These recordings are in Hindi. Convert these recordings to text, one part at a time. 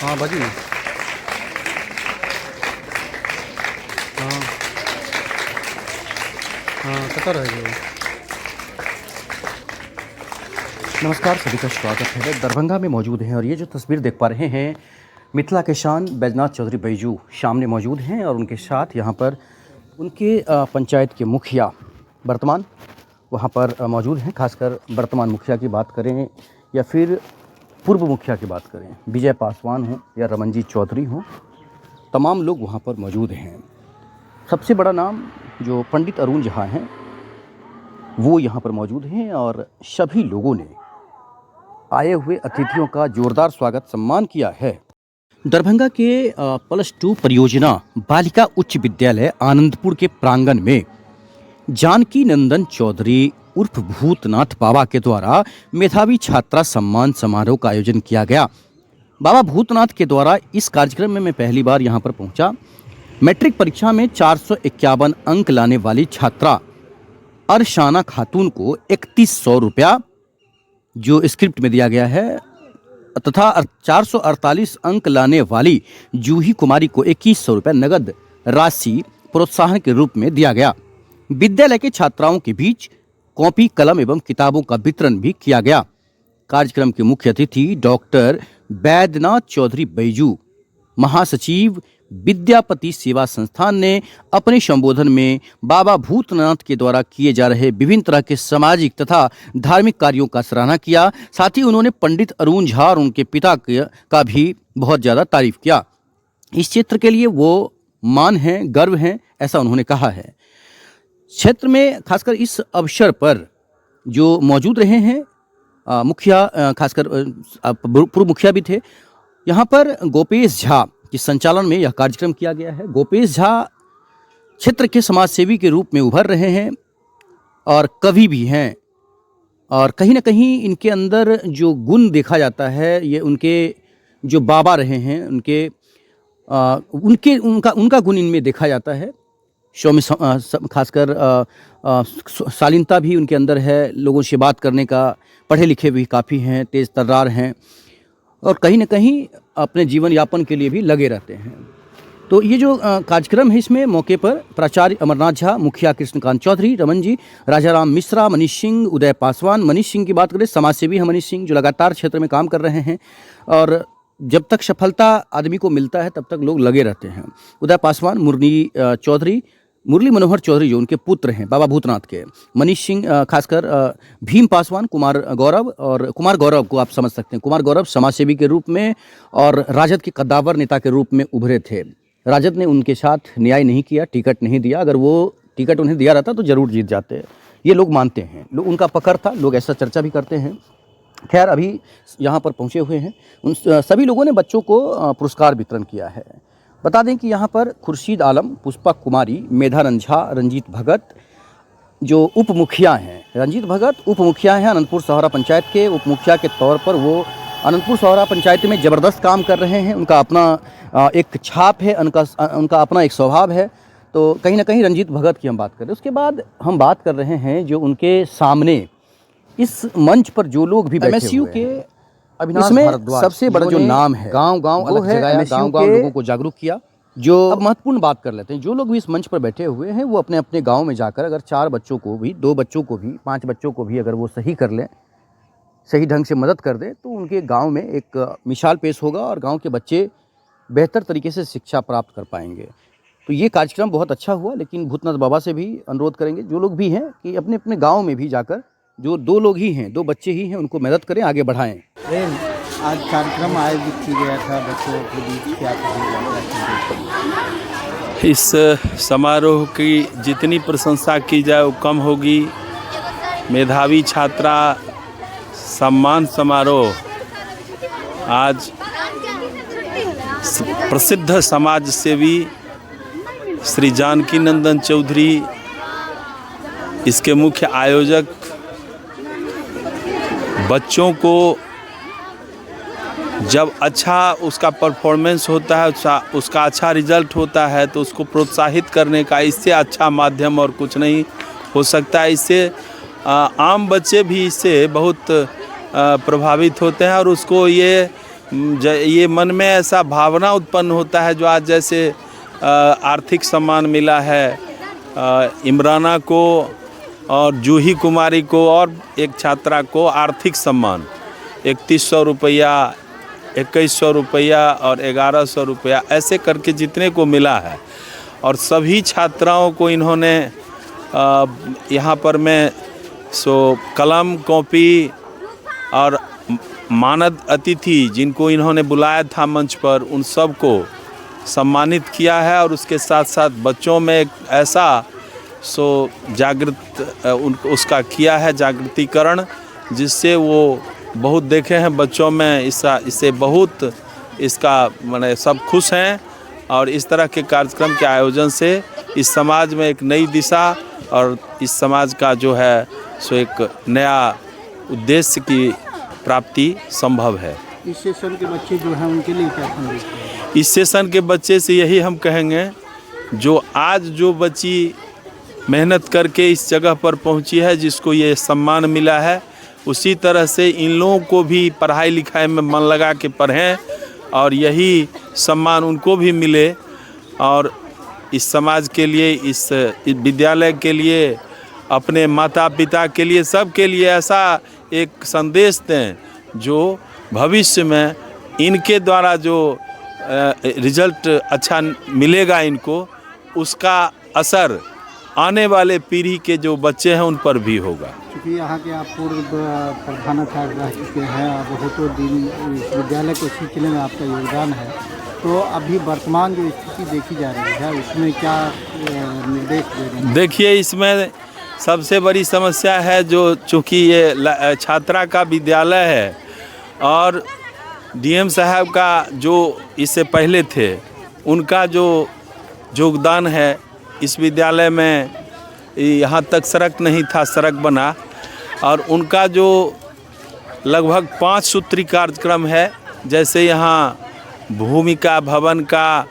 हाँ बाजी। हाँ हाँ कतर है जो। नमस्कार, सभी का स्वागत है। दरभंगा में मौजूद हैं और ये जो तस्वीर देख पा रहे हैं, मिथिला के शान बैजनाथ चौधरी बैजू सामने मौजूद हैं और उनके साथ यहाँ पर उनके पंचायत के मुखिया वर्तमान वहाँ पर मौजूद हैं। खासकर वर्तमान मुखिया की बात करें या फिर पूर्व मुखिया की बात करें, विजय पासवान हों या रमनजीत चौधरी हों, तमाम लोग वहाँ पर मौजूद हैं। सबसे बड़ा नाम जो पंडित अरुण झा हैं वो यहाँ पर मौजूद हैं और सभी लोगों ने आए हुए अतिथियों का जोरदार स्वागत सम्मान किया है। दरभंगा के +2 परियोजना बालिका उच्च विद्यालय आनंदपुर के प्रांगण में जानकी नंदन चौधरी उर्फ भूतनाथ बाबा के द्वारा मेधावी छात्रा सम्मान समारोह का आयोजन किया गया। बाबा भूतनाथ के द्वारा इस कार्यक्रम में मैं पहली बार यहाँ पर पहुँचा। मैट्रिक परीक्षा में 451 अंक लाने वाली छात्रा अरशाना खातून को 3100 रुपया जो स्क्रिप्ट में दिया गया है तथा 448 अंक लाने वाली जूही कुमारी को 2100 रुपया नगद राशि प्रोत्साहन के रूप में दिया गया। विद्यालय के छात्राओं के बीच कॉपी कलम एवं किताबों का वितरण भी किया गया। कार्यक्रम के मुख्य अतिथि डॉक्टर बैद्यनाथ चौधरी बैजू महासचिव विद्यापति सेवा संस्थान ने अपने संबोधन में बाबा भूतनाथ के द्वारा किए जा रहे विभिन्न तरह के सामाजिक तथा धार्मिक कार्यों का सराहना किया। साथ ही उन्होंने पंडित अरुण झा और उनके पिता का भी बहुत ज़्यादा तारीफ किया। इस क्षेत्र के लिए वो मान हैं, गर्व हैं, ऐसा उन्होंने कहा है। क्षेत्र में खासकर इस अवसर पर जो मौजूद रहे हैं मुखिया, खासकर पूर्व मुखिया भी थे, यहाँ पर गोपेश झा के संचालन में यह कार्यक्रम किया गया है। गोपेश झा क्षेत्र के समाज सेवी के रूप में उभर रहे हैं और कवि भी हैं और कहीं ना कहीं इनके अंदर जो गुण देखा जाता है ये उनके जो बाबा रहे हैं उनका गुण इनमें देखा जाता है। खासकर शालीनता भी उनके अंदर है, लोगों से बात करने का, पढ़े लिखे भी काफ़ी हैं, तेज़ तर्रार हैं और कहीं ना कहीं अपने जीवन यापन के लिए भी लगे रहते हैं। तो ये जो कार्यक्रम है इसमें मौके पर प्राचार्य अमरनाथ झा, मुखिया कृष्णकांत चौधरी, रमन जी, राजाराम मिश्रा, मनीष सिंह, उदय पासवान। मनीष सिंह की बात करें, समाज सेवी हैं मनीष सिंह, जो लगातार क्षेत्र में काम कर रहे हैं और जब तक सफलता आदमी को मिलता है तब तक लोग लगे रहते हैं। उदय पासवान, मुरली मनोहर चौधरी जो उनके पुत्र हैं बाबा भूतनाथ के, मनीष सिंह, खासकर भीम पासवान, कुमार गौरव को आप समझ सकते हैं। कुमार गौरव समाज सेवी के रूप में और राजद के कद्दावर नेता के रूप में उभरे थे। राजद ने उनके साथ न्याय नहीं किया, टिकट नहीं दिया। अगर वो टिकट उन्हें दिया रहता तो जरूर जीत जाते, ये लोग मानते हैं। उनका पकड़ था, लोग ऐसा चर्चा भी करते हैं। खैर, अभी यहाँ पर पहुँचे हुए हैं, उन सभी लोगों ने बच्चों को पुरस्कार वितरण किया है। बता दें कि यहाँ पर खुर्शीद आलम, पुष्पा कुमारी, मेधानंद झा, रंजीत भगत जो उप मुखिया हैं, रंजीत भगत उप मुखिया हैं अनंतपुर सौरा पंचायत के। उप मुखिया के तौर पर वो अनंतपुर सौरा पंचायत में ज़बरदस्त काम कर रहे हैं। उनका अपना एक छाप है, उनका अपना एक स्वभाव है। तो कहीं ना कहीं रंजीत भगत की हम बात कर रहे हैं। उसके बाद हम बात कर रहे हैं जो उनके सामने इस मंच पर जो लोग भी बैठे MSU के इसमें सबसे बड़ा जो नाम है, गांव-गांव अलग जगह गांव-गांव लोगों को जागरूक किया। जो अब महत्वपूर्ण बात कर लेते हैं, जो लोग भी इस मंच पर बैठे हुए हैं वो अपने अपने गांव में जाकर अगर 4 बच्चों को भी, 2 बच्चों को भी, 5 बच्चों को भी अगर वो सही कर लें, सही ढंग से मदद कर दें तो उनके गांव में एक मिसाल पेश होगा और गांव के बच्चे बेहतर तरीके से शिक्षा प्राप्त कर पाएंगे। तो ये कार्यक्रम बहुत अच्छा हुआ, लेकिन भूतनाथ बाबा से भी अनुरोध करेंगे जो लोग भी हैं कि अपने अपने गाँव में भी जाकर, जो 2 लोग ही हैं, 2 बच्चे ही हैं, उनको मदद करें, आगे बढ़ाएं। आज कार्यक्रम आयोजित किया गया था बच्चों के बीच, क्या इस समारोह की जितनी प्रशंसा की जाए वो कम होगी। मेधावी छात्रा सम्मान समारोह आज प्रसिद्ध समाज सेवी श्री जानकी नंदन चौधरी, इसके मुख्य आयोजक, बच्चों को जब अच्छा उसका परफॉर्मेंस होता है, उसका अच्छा रिजल्ट होता है तो उसको प्रोत्साहित करने का इससे अच्छा माध्यम और कुछ नहीं हो सकता है। इससे आम बच्चे भी इससे बहुत प्रभावित होते हैं और उसको ये ये मन में ऐसा भावना उत्पन्न होता है, जो आज जैसे आर्थिक सम्मान मिला है इमराना को और जूही कुमारी को, और एक छात्रा को आर्थिक सम्मान 3100 रुपया, 2100 रुपया और 1100 रुपया, ऐसे करके जितने को मिला है। और सभी छात्राओं को इन्होंने यहाँ पर मैं कलम, कॉपी और मानद अतिथि जिनको इन्होंने बुलाया था मंच पर, उन सब को सम्मानित किया है। और उसके साथ साथ बच्चों में एक ऐसा उसका किया है जागृतिकरण, जिससे वो बहुत देखे हैं बच्चों में इससे बहुत इसका माने सब खुश हैं। और इस तरह के कार्यक्रम के आयोजन से इस समाज में एक नई दिशा और इस समाज का जो है सो एक नया उद्देश्य की प्राप्ति संभव है। इस सेशन के बच्चे जो हैं उनके लिए क्या संदेश है? इस सेशन के बच्चे से यही हम कहेंगे, जो आज जो बच्ची मेहनत करके इस जगह पर पहुंची है, जिसको ये सम्मान मिला है, उसी तरह से इन लोगों को भी पढ़ाई लिखाई में मन लगा के पढ़ें और यही सम्मान उनको भी मिले। और इस समाज के लिए, इस विद्यालय के लिए, अपने माता पिता के लिए, सब के लिए ऐसा एक संदेश दें, जो भविष्य में इनके द्वारा जो रिजल्ट अच्छा मिलेगा इनको, उसका असर आने वाले पीढ़ी के जो बच्चे हैं उन पर भी होगा। क्योंकि यहाँ के आप पूर्व प्रधानाचार्य रह चुके हैं, आप बहुतों दिन इस विद्यालय को सिलसिले में आपका योगदान है, तो अभी वर्तमान जो स्थिति देखी जा रही है उसमें क्या निर्देश दे रहे हैं? देखिए, इसमें सबसे बड़ी समस्या है जो चूँकि ये छात्रा का विद्यालय है और डीएम साहब का जो इससे पहले थे, उनका जो योगदान है इस विद्यालय में, यहाँ तक सड़क नहीं था, सड़क बना। और उनका जो लगभग 5 सूत्री कार्यक्रम है, जैसे यहाँ भूमिका भवन का,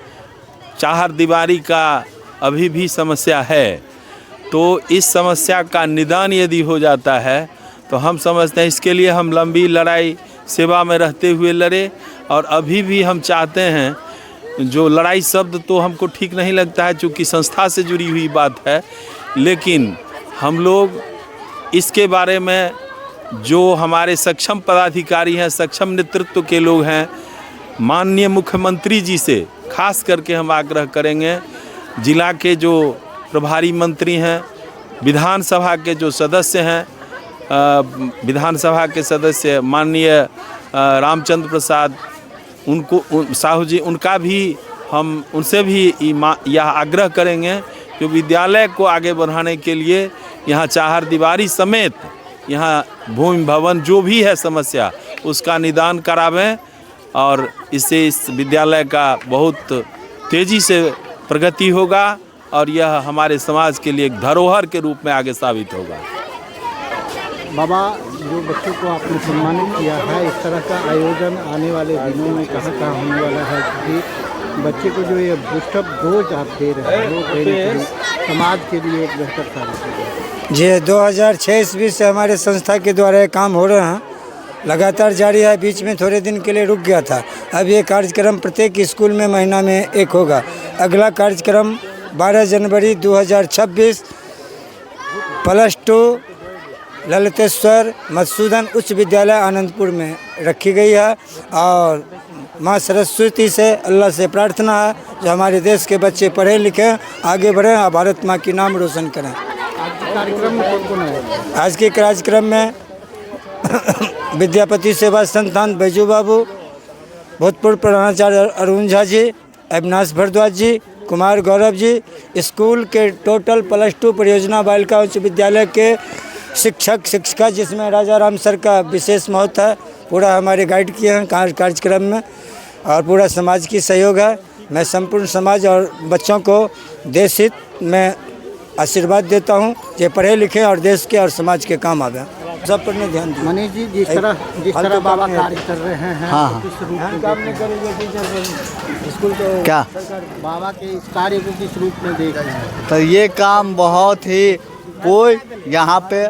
चार दीवारी का अभी भी समस्या है। तो इस समस्या का निदान यदि हो जाता है तो हम समझते हैं इसके लिए हम लंबी लड़ाई सेवा में रहते हुए लड़े। और अभी भी हम चाहते हैं, जो लड़ाई शब्द तो हमको ठीक नहीं लगता है चूँकि संस्था से जुड़ी हुई बात है, लेकिन हम लोग इसके बारे में जो हमारे सक्षम पदाधिकारी हैं, सक्षम नेतृत्व के लोग हैं, माननीय मुख्यमंत्री जी से खास करके हम आग्रह करेंगे, जिला के जो प्रभारी मंत्री हैं, विधानसभा के जो सदस्य हैं, विधानसभा के सदस्य माननीय रामचंद्र प्रसाद साहू जी, उनका भी हम उनसे भी यह आग्रह करेंगे कि विद्यालय को आगे बढ़ाने के लिए यहाँ चार दीवारी समेत यहाँ भूमि भवन जो भी है समस्या, उसका निदान करावें। और इससे इस विद्यालय का बहुत तेज़ी से प्रगति होगा और यह हमारे समाज के लिए एक धरोहर के रूप में आगे साबित होगा। बाबा, जो बच्चों को आपने सम्मानित किया है, इस तरह का आयोजन आने वाले दिनों में कहाँ होने वाला है? क्योंकि बच्चे को जो ये बूस्टअप डोज आप दे रहे हैं, वो देने के लिए समाज के लिए एक बेहतर साबित होगा। जी, 2006 ईस्वी से हमारे संस्था के द्वारा ये काम हो रहा है, लगातार जारी है। बीच में थोड़े दिन के लिए रुक गया था। अब ये कार्यक्रम प्रत्येक स्कूल में महीना में एक होगा। अगला कार्यक्रम 12 जनवरी 2026 +2 ललितेश्वर मधुसूदन उच्च विद्यालय आनंदपुर में रखी गई है। और माँ सरस्वती से, अल्लाह से प्रार्थना है जो हमारे देश के बच्चे पढ़े लिखें, आगे बढ़ें और भारत माँ की नाम रोशन करें। आज के कार्यक्रम में कौन-कौन है? आज के कार्यक्रम में विद्यापति सेवा संस्थान बैजू बाबू, भूतपूर्व प्रधानाचार्य अरुण झा जी, अविनाश भारद्वाज जी, कुमार गौरव जी, स्कूल के टोटल +2 परियोजना बालिका उच्च विद्यालय के शिक्षक शिक्षिका, जिसमें राजा राम सर का विशेष महत्व है, पूरा हमारे गाइड किए हैं कार्यक्रम में। और पूरा समाज की सहयोग है। मैं संपूर्ण समाज और बच्चों को देश हित में आशीर्वाद देता हूँ, जो पढ़े लिखे और देश के और समाज के काम आवे। सब पर ध्यान दें। मनीष जी, जिस तरह बाबा कार्य कर रहे हैं, हाँ, किस रूप में काम नहीं करेंगे स्कूल को, क्या बाबा के इस कार्य को किस रूप में देख रहे हैं? तो ये काम बहुत ही कोई यहाँ पे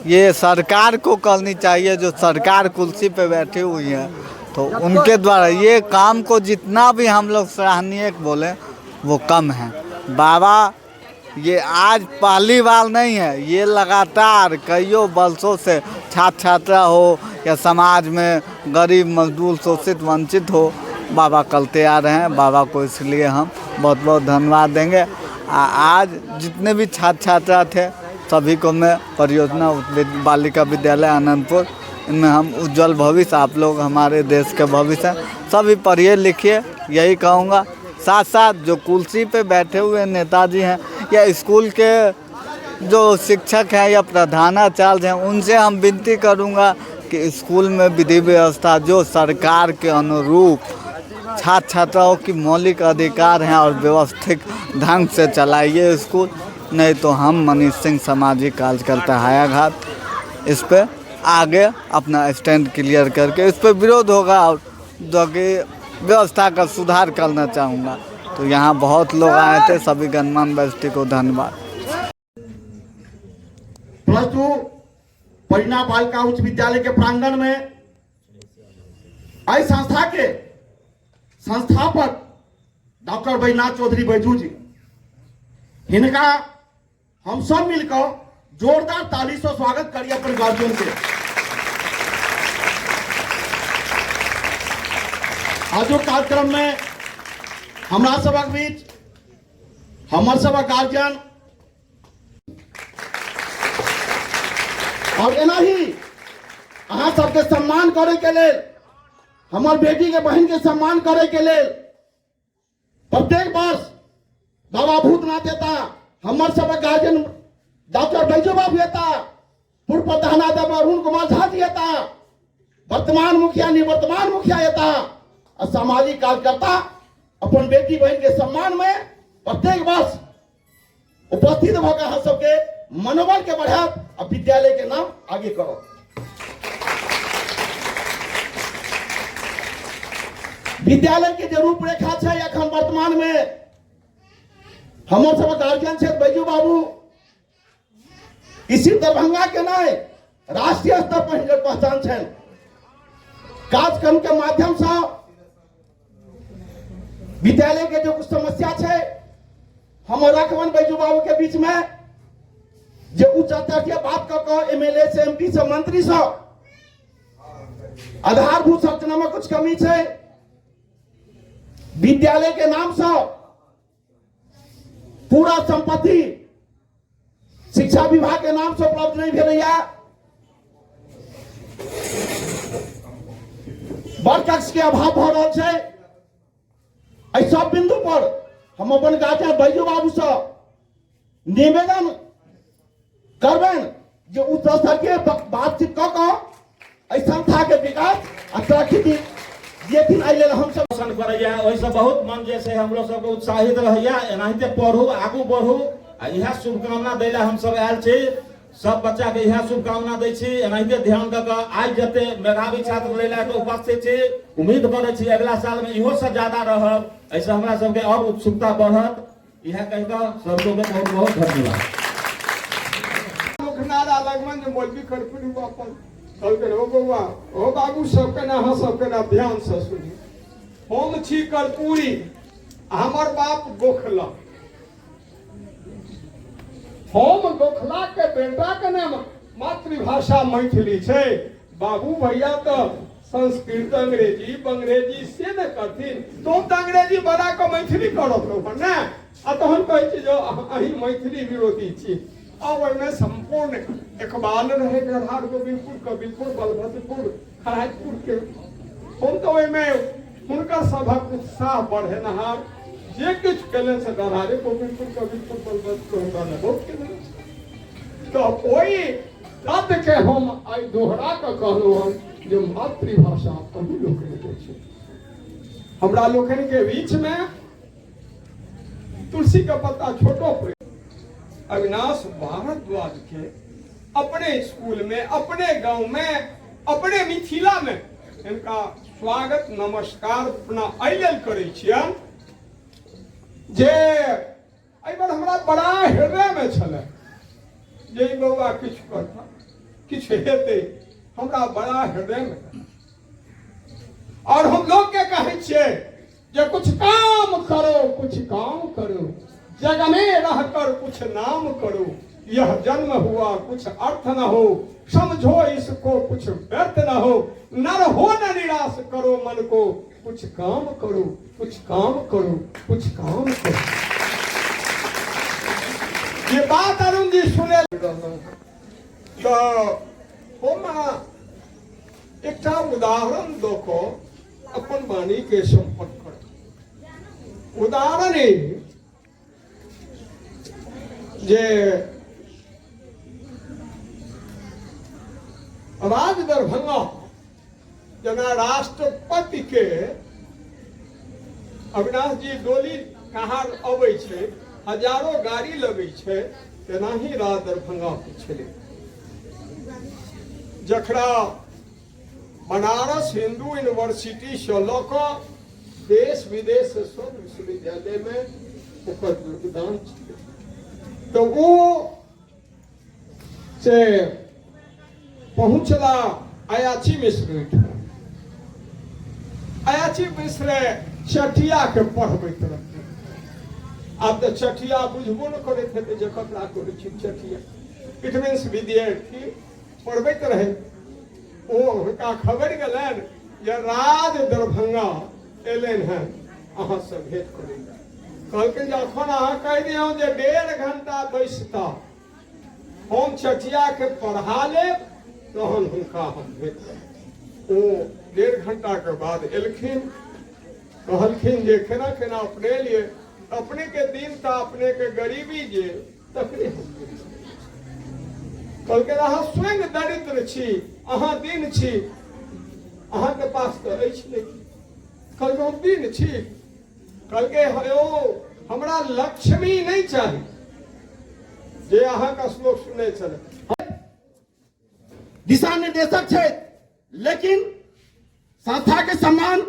ये सरकार को करनी चाहिए, जो सरकार कुर्सी पे बैठी हुई है तो उनके द्वारा ये काम को जितना भी हम लोग सराहनीय बोले वो कम है। बाबा ये आज पहली बार नहीं है, ये लगातार कईयों वर्षों से छात्र छात्रा हो या समाज में गरीब मजदूर शोषित वंचित हो, बाबा करते आ रहे हैं। बाबा को इसलिए हम बहुत बहुत धन्यवाद देंगे। आज जितने भी छात्र छात्रा थे सभी को मैं परियोजना बालिका विद्यालय आनंदपुर, इनमें हम उज्जवल भविष्य, आप लोग हमारे देश के भविष्य हैं, सभी पढ़िए लिखिए, यही कहूँगा। साथ साथ जो कुर्सी पे बैठे हुए नेताजी हैं या स्कूल के जो शिक्षक हैं या प्रधानाचार्य हैं, उनसे हम विनती करूँगा कि स्कूल में विधि व्यवस्था जो सरकार के अनुरूप छात्र छात्राओं की मौलिक अधिकार हैं और व्यवस्थित ढंग से चलाइए स्कूल, नहीं तो हम मनीष सिंह सामाजिक कार्यकर्ता हायाघाट इस पर आगे अपना स्टैंड क्लियर करके इस पर विरोध होगा और जो कि व्यवस्था का सुधार करना चाहूँगा। तो यहाँ बहुत लोग आए थे, सभी गणमान्य व्यक्ति को धन्यवाद। +2 परिणा बालिका उच्च विद्यालय के प्रांगण में इस संस्था के संस्थापक डॉक्टर बैजनाथ चौधरी बैजू जी, इनका हम सब मिलकर जोरदार ताली से स्वागत करिए अपने गार्जियन से। आज जो कार्यक्रम में हमारा सबक बीच हमार सबक गार्जियन और एना ही अहाँ सबके सम्मान करे के लेल, हमार बेटी के बहन के सम्मान करे के लेल प्रत्येक वर्ष बाबा भूतनाथ येता, हमार सबक गार्जियन डॉक्टर बैजू बाबू येता, पूर्व प्रधानाध्यापक अरुण कुमार झा जी येता, वर्तमान मुखिया निवर्तमान मुखिया येता, और सामाजिक कार्यकर्ता अपन बेटी बहन के सम्मान में प्रत्येक वर्ष उपस्थित होकर हम सबके मनोबल के बढ़ा और विद्यालय के नाम आगे करो। विद्यालय के जो रूपरेखा है अखन वर्तमान में हमारे सब गार्जियन से बैजू बाबू इसी दरभंगा के नहीं राष्ट्रीय स्तर पर हिनकर पहचान है। कार्यक्रम के माध्यम से विद्यालय के जो कुछ समस्या है हम रखवन बैजू बाबू के बीच में जो उच्च स्तरीय बात कर एमएलए से एमपी से मंत्री से आधारभूत संरचना में कुछ कमी है। विद्यालय के नाम से पूरा संपत्ति शिक्षा विभाग के नाम से उपलब्ध नहीं भेलैया। बड़ कक्ष के अभाव भ रहल है। एहि सब बिंदु पर हम अपन गार्जियन बैजू बाबू से निवेदन करबेन जो उच्च स्तर के बातचीत कऽ कऽ एहि संस्था के विकास आ तरक्की जेथिन एहि लेल हम सब पसंद करैया, ओहि से बहुत मन जैसे हम लोग सब उत्साहित रहैया। एनाहिते पढ़ू, आगू बढ़ू, आ इएह शुभकामना दै लए हम सब आयल छी। सब बच्चा के इएह शुभकामना दै छी। एनाहिते ध्यान दऽ कऽ आइ जते मेधावी छात्र लै लए उपस्थित छी, उम्मीद करै छी अगला साल में इहो से ज्यादा रहब, ऐसे हमरा सबके और उत्सुकता बढ़त। इएह कहि कऽ सब लोग के बहुत बहुत धन्यवाद। मुखनारा लगमन जे बोलबी करपुरी अपन कहलकै ओ बौआ ओ बाबू सबके ना अहाँ सबके ना ध्यान से सुनी। हम छी कर्पूरी, हमर बाप गोखला, हम गोखला के बेटा के नाम मातृभाषा मैथिली छै। बाबू भैया तो संस्कृत अंग्रेजी बंग्रेजी से न करथिन, तुम तो अंग्रेजी बड़ा के मैथिली करत रहो ना। आ तहन कहै छी जो अही मैथिली विरोधी छी। अब में संपूर्ण इकबाल रहे गढ़ार गोविंदपुर कबीरपुर बलभद्रपुर खराजपुर के हम तो में हुनकर सभक उत्साह बढ़ेनहार जे किछ केले से गढ़ारे गोविंदपुर कबीरपुर बलभद्रपुर हमरा ने बहुत केले। तो ओई तद के हम आई दोहरा के कहलो हम जे मातृभाषा कभी लोकनि के छै। हमरा लोकनि के बीच में तुलसी का पत्ता छोटो प्रेम अविनाश भारद्वाज के अपने स्कूल में, अपने गांव में, अपने मिथिला में इनका स्वागत नमस्कार अपना अइलेल करै छियन जे एहि बार हमरा बड़ा हृदय में छले जे बौआ किछ करता किछ हेतै, हमरा बड़ा हृदय में। और हम लोग के कहे छे जे कुछ काम करो जग में रहकर कुछ नाम करो, यह जन्म हुआ कुछ अर्थ न हो, समझो इसको कुछ व्यर्थ न हो, नर हो न निराश करो मन को, कुछ काम करो कुछ काम करो कुछ काम करो। ये बात अरुण जी सुने तो हम एक उदाहरण दो को अपन वाणी के संपन्न कर। उदाहरण जे राज दरभंगा जना राष्ट्रपति के अविनाश जी डोली कहाँ अबै छे, हजारों गाड़ी लगे छे, तेना ही राज दरभंगा के छले। जखरा बनारस हिंदू यूनिवर्सिटी से लऽ कऽ देश विदेश सब विश्वविद्यालय में ओकर योगदान छे। तो वो से पहुंचला अयाची मिश्र। अयाची मिश्र चटिया के पढ़बैत रहते। आब तो चटिया बुझबो न करैत हेतै जे ककरा कहै छै चटिया। इट मीन्स विद्यार्थी पढ़बैत रहे। ओ हुनका खबर गेलनि जे राज दरभंगा एलनि हैं अहाँ से भेंट करै लए। कहलकै जे अखन अहाँ कहि दियौ जे 1.5 घंटा बैसता, हम चटिया के पढ़ा लेब, तहन हुनका हम भेंट करब। ओ 1.5 घंटा के बाद एलखिन। कहलखिन जे केना केना अपने लिए, अपने के दिन ता अपने के गरीबी जे तकरे हम कहलकै अहाँ स्वयं दरिद्र छी, अहाँ दीन छी, अहाँ के पास तो अछि नहीं। कहलकै हम दीन छी। कहलकै हो हमरा लक्ष्मी नहीं चाहिए जे अहाँ का श्लोक सुने चले। दिशा निर्देशक छे, लेकिन संस्था के सम्मान,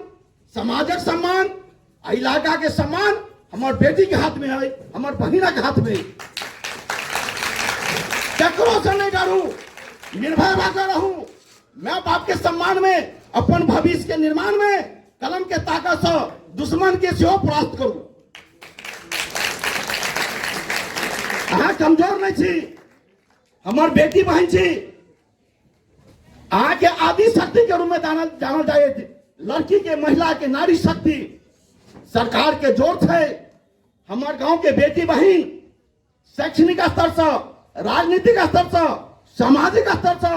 समाजक सम्मान, इलाका के सम्मान हमार बेटी के हाथ में है, हमार बहिना के हाथ में। ककरो से नहीं डरू, निर्भय होकर रहूं। मैं बाप के सम्मान में, अपन भविष्य के निर्माण में कलम के ताकत से दुश्मन के सेहो परास्त करूं। अहाँ कमजोर नहीं छी, हमार बेटी बहन छी। अहाँ के आदि शक्ति के रूप में जानल जाए। लड़की के, महिला के, नारी शक्ति सरकार के जोर है। हमार गांव के बेटी बहन शैक्षणिक स्तर से, राजनीतिक स्तर से, सामाजिक स्तर से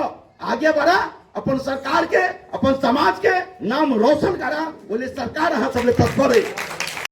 आगे बढ़ा, अपन सरकार के, अपन समाज के नाम रोशन करा। बोले सरकार अहाँ सब तत्पर है।